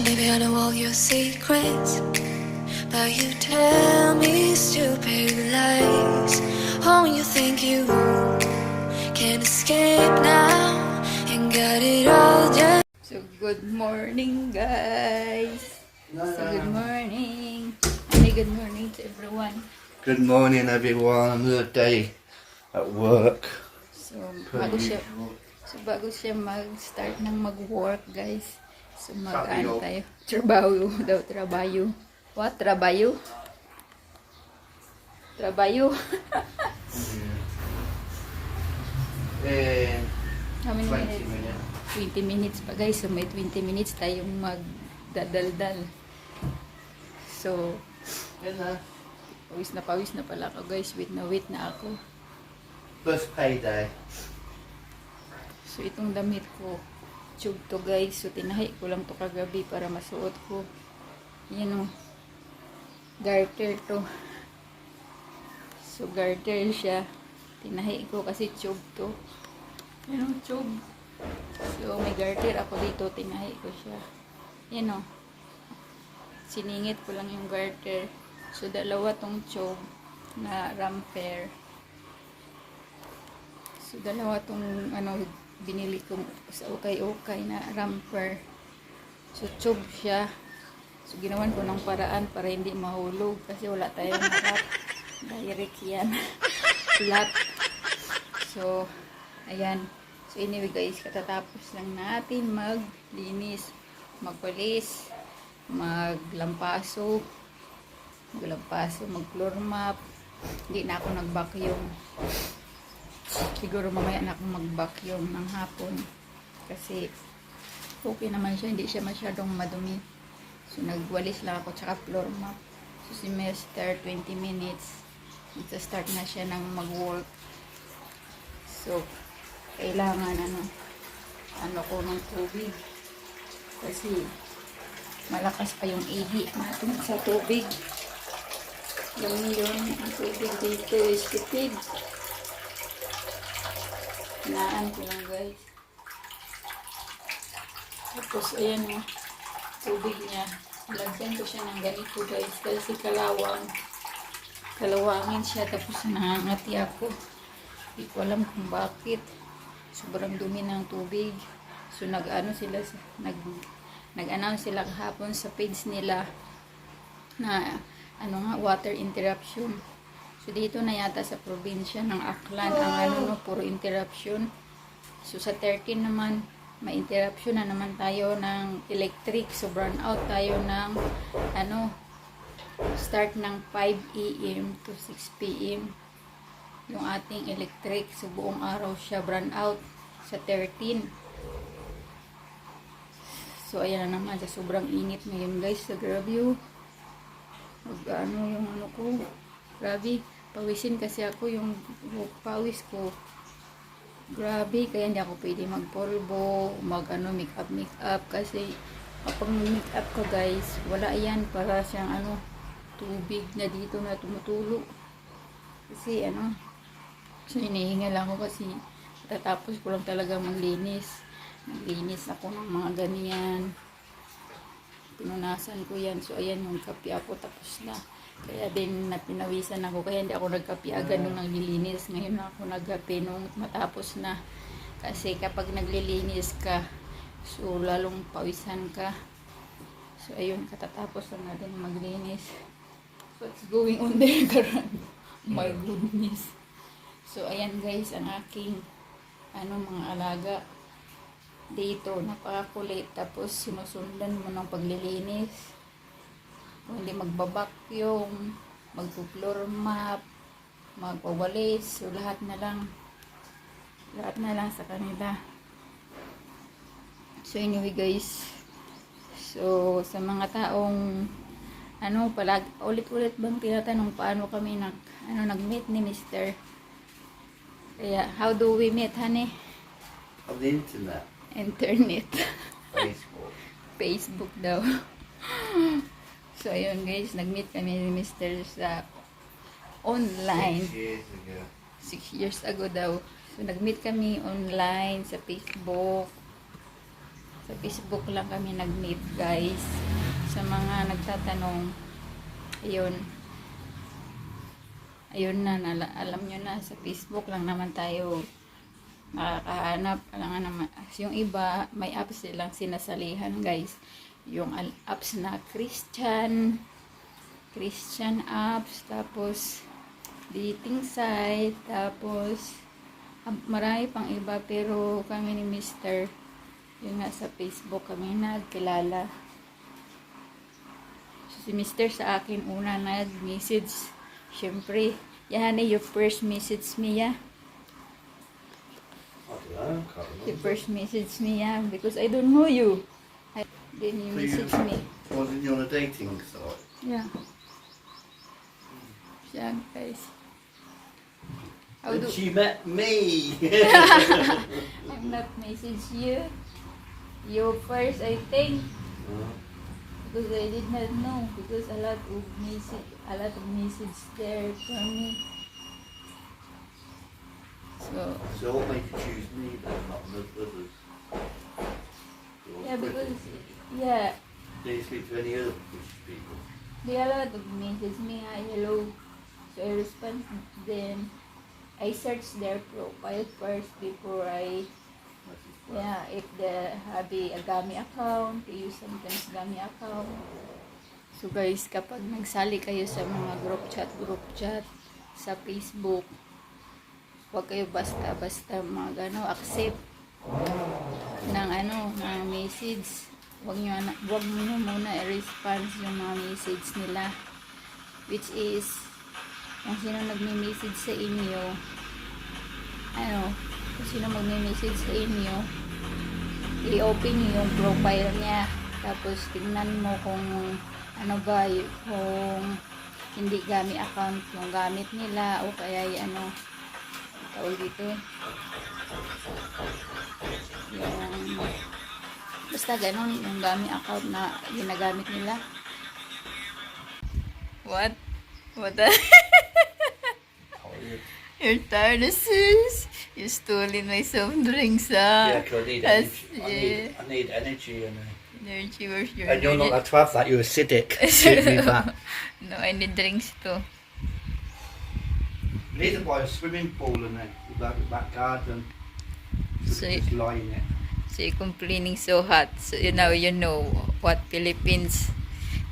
Maybe I know all your secrets, but you tell me stupid lies. Oh, you think you can escape now and got it all just. So, good morning, guys. So, good morning. Ay, good morning to everyone. Good morning, everyone. Another day at work. So, bago siya mag-start ng mag-work, guys. So, mag-ano tayo. Trabaho daw, trabaho. What? Trabaho? Trabaho? How many 20 minutes? minutes. 20 minutes pa, guys. So, may 20 minutes tayong magdadaldal. So, Yan na. pawis na pala ako, guys. Wait na ako. First payday. So, itong damit ko, tube to, guys. So, tinahi ko lang to kagabi para masuot ko. Yan o. Garter to. So, garter siya. Tinahi ko kasi tube to. Yan o, tube. So, may garter ako dito. Tinahi ko siya. Yan o. Siningit ko lang yung garter. So, dalawa tong tube na ramper. So, dalawa tong binili ko sa ukay-ukay na ramper. So, tube siya. So, ginawan ko ng paraan para hindi mahulog kasi wala tayong harap. Direct yan. Flat. So, ayan. So, anyway guys, katatapos lang natin maglinis, magpalis, maglampaso, mag-floor mop. Hindi na ako nag-vacuum. Siguro mamaya na akong mag-vacuum ng hapon kasi okay naman siya, hindi siya masyadong madumi. So nagwalis lang ako tsaka floor mop. So semester 20 minutes ito start na siya ng mag-work. So kailangan ano ko ng tubig kasi malakas pa yung ihi natin sa tubig. Yung ang tubig dito is tipid. Hinaan ko lang, guys. Tapos, ayan o. Tubig niya. Lagyan ko siya ng ganito, guys. Kasi kalawangin siya. Tapos, nangangati ako. Hindi ko alam kung bakit. Sobrang dumi ng tubig. So, nag-announce sila kahapon sa page nila na, water interruption. So, dito na yata sa probinsya ng Aklan, ang puro interruption. So, sa 13 naman, may interruption na naman tayo ng electric. So, burn out tayo ng, start ng 5 AM to 6 PM. Yung ating electric. So, buong araw siya burn out sa 13. So, ayan na naman. Sa sobrang init ngayon, guys. So, grabe yung ko. Grabe. Pawisin kasi ako yung pawis ko. Grabe, kaya hindi ako pwede magpolvo, make-up kasi kapag make-up ka, guys, wala yan para siyang tubig na dito na tumutulo. Kasi so hinihingal ako kasi tatapos ko lang talaga maglinis. Naglinis ako ng mga ganyan. Pinunasan ko yan. So ayan yung kape ako tapos na. Kaya din napinawisan ako. Kaya hindi ako nagkape agad nung naglilinis. Ngayon na ako nagkape nung matapos na. Kasi kapag naglilinis ka, so lalong pawisan ka. So ayun, katatapos lang natin maglinis. What's going on there, Karan? My goodness. So ayan guys, ang aking mga alaga dito, napakakulit. Tapos sinusundan mo ng paglilinis. Kung hindi magbabakyong, magpo-floor mop, magpawalis, so lahat na lang sa kanila. So anyway guys, so sa mga taong ulit-ulit bang tinatanong paano kami nag-meet ni Mr. Kaya, how do we meet, honey? On the internet. Internet. Facebook. daw. So, ayun guys, nag-meet kami ni Mr. sa online. 6 years ago. 6 years ago daw. So, nag-meet kami online sa Facebook. Sa Facebook lang kami nag-meet, guys. Sa mga nagtatanong, ayun. Ayun na, alam nyo na, sa Facebook lang naman tayo makakahanap. Alam naman, yung iba, may apps silang sinasalihan, guys. Yung apps na Christian apps, tapos dating site, tapos marami pang iba, pero kami ni Mr. yun nga, sa Facebook kami nagkilala. So, si Mr. sa akin una nag-message. Siyempre, yan your first message me, yeah. I don't know, can't You remember. first message me, yeah, because I don't know you. Then you So message me. Wasn't you on a dating site? Yeah. Siya, guys. How And do she met me. I'm not message you? You first, I think. Because I did not know. Because a lot of message there for me. So what made you choose me then, not the others? Yeah, because, yeah, Did you speak to any other British people? they a lot of message me, hi, hello. So I respond them. I search their profile first before I, yeah, if they have a Gami account, they use sometimes Gami account. So guys, kapag nagsali kayo sa mga group chat sa Facebook, huwag kayo basta-basta accept ng message. Huwag nyo muna i-response yung mga message nila, which is kung sino nagme-message sa inyo, kung sino magme-message sa inyo, i-open nyo yung profile niya, tapos tingnan mo kung kung hindi gamit account yung gamit nila, o kaya tawag dito, yung basta ganun yung gamit account na ginagamit nila. What you're tired of sis? You stolen my soft drinks, Yeah, 'cause I need That's- energy. I need energy and energy. Where's your and you're not energy? allowed to have that. You're acidic. Give me that. No, I need drinks too. Need to buy a swimming pool in there, that back garden. So, Just lie in it. so you're complaining so hot. So you know what Philippines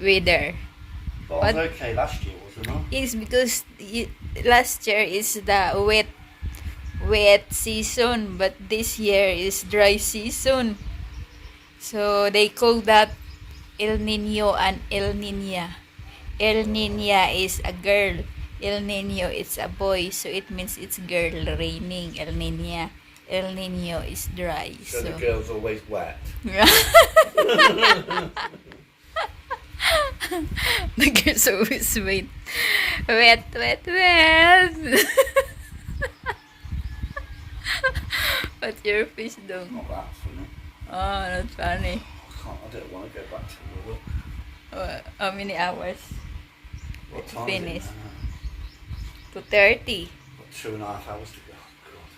weather. But I was okay last year, wasn't I? It's because last year is the wet season, but this year is dry season. So they call that El Nino and El Niña. El Niña is a girl. El Nino is a boy. So it means it's girl raining. El Niña. El Nino is dry. So the So girl's always wet. the girls always wet. Wet. But your face don't. Not that funny. Oh, not funny. I don't want to go back to work. How many hours? What To time finish. Is it now? 2:30. Got 2.5 hours to go. God.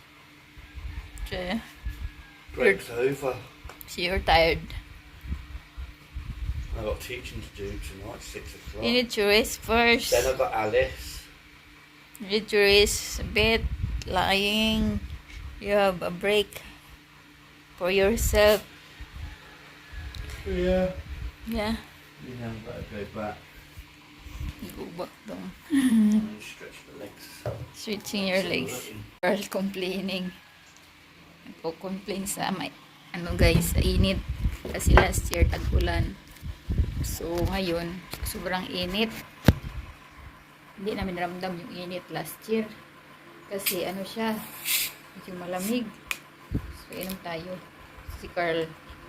So Break's over. you're tired. I've got teaching to do tonight, 6 o'clock. You need to rest first. Then I've got Alice. You need to rest a bit. Lying. You have a break for yourself. Yeah. Yeah. Yeah, I've got to go back Go back down. and stretch the legs. Switching your legs. Girl complaining. Nagko-complain sa guys, sa init. Kasi last year tag-ulan. So ngayon, sobrang init. Hindi namin ramdam yung init last year. Kasi siya, medyo malamig. So inom tayo. Si Carl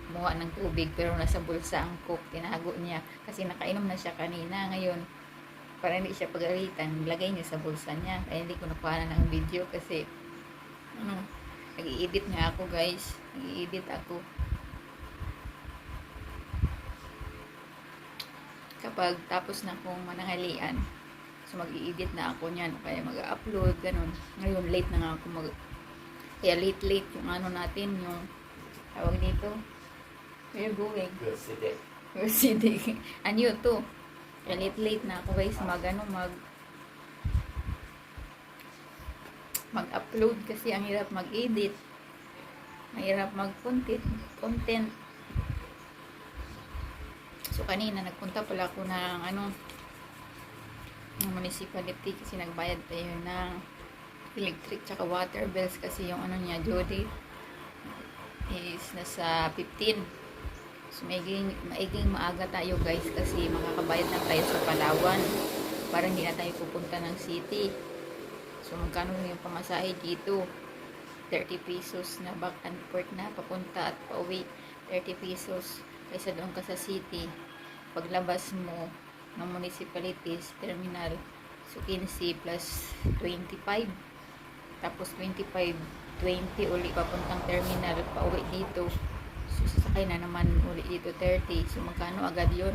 kumuha ng tubig pero nasa bulsa ang coke. Tinago niya. Kasi nakainom na siya kanina. Ngayon, para hindi siya pagalitan, nilagay niya sa bulsa niya. Kaya hindi ko nakuha na ng video kasi nag-i-edit nga ako, guys. Nag-i-edit ako. Kapag tapos na akong mananghalian, so mag-i-edit na ako niyan, kaya mag-upload, ganun. Ngayon, late na nga ako kaya late yung natin, yung tawag dito, Where you going? Good city. We're sitting. Anyo to. Late na ako guys mag-upload kasi ang hirap mag-edit. Mahirap mag-content. So kanina nagpunta pala ako ng municipality kasi nagbayad tayo ng electric tsaka water bills kasi yung niya due date is nasa 15. So maiging maaga tayo guys kasi makakabayad na tayo sa Palawan para hindi na tayo pupunta ng city. So magkano yung pamasahe dito? 30 pesos na back and forth na papunta at pauwi. 30 pesos kaysa doon ka sa city. Paglabas mo ng municipalities terminal, so 15 plus 25, tapos 25 20 uli papuntang terminal pauwi dito. So sasakay na naman uli dito 30. So magkano agad yun?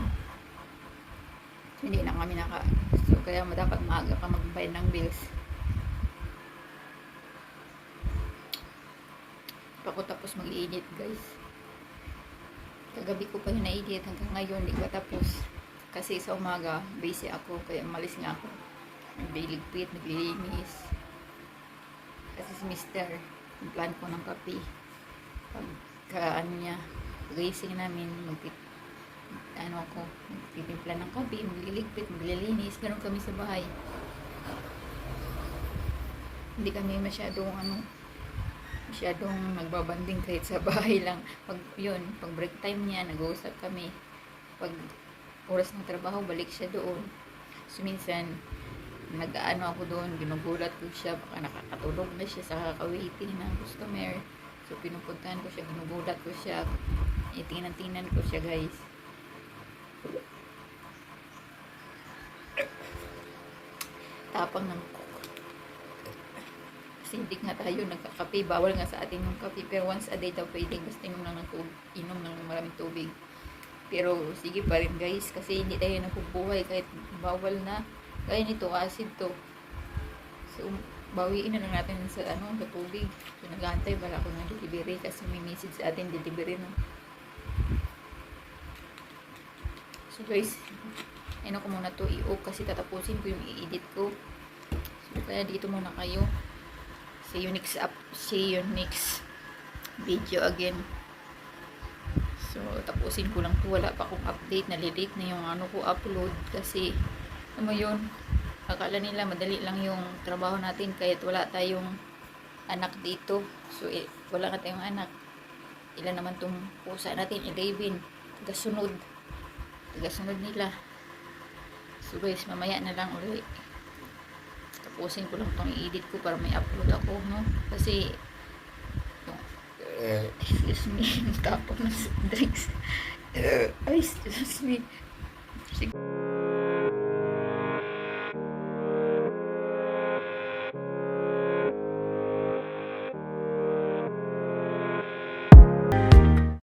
So, hindi na kami so kaya dapat maaga ka magbayad ng bills. Ako tapos mag-i-edit guys. Kagabi ko pa yun na-edit hanggang ngayon hindi ko tapos. Kasi sa umaga busy ako kaya umalis nga ako. Nagliligpit, naglilinis. Kasi si Mr. yung plan ko ng kape. Pagka niya, gising namin magtitimpla ng kape, magliligpit, maglilinis, ganoon kami sa bahay. Hindi kami masyadong nagbabanding kahit sa bahay lang. Pag break time niya, nag-uusap kami. Pag oras ng trabaho, balik siya doon. So minsan, ako doon, ginugulat ko siya, baka nakakatulog na siya sa kakawaiting ng customer. So pinupuntahan ko siya, ginugulat ko siya, tingnan ko siya guys. Tapang ng hindi nga tayo nagkakape, bawal nga sa atin yung kape, pero once a day daw pwede, basta inom ng maraming tubig. Pero sige pa rin guys, kasi hindi tayo nabubuhay kahit bawal na. Kaya nito, acid to. So bawiin na lang natin sa tubig. So nag-aantay pala ako ng delivery kasi may message sa atin delivery no. So guys, ko muna to i-off kasi tatapusin ko yung i-edit ko. So kaya dito muna kayo. See you next video again. So tapusin ko lang to, wala pa akong update, nalilate na yung ko upload kasi yun, akala nila madali lang yung trabaho natin kahit wala tayong anak dito. So wala na tayong anak, ilan naman tong pusa natin, 11, tagasunod nila. So guys, mamaya na lang ulit tapusin ko lang tong i-edit ko para may upload ako, no? Kasi excuse me, tapos ng drinks. Ay, excuse me. Sige.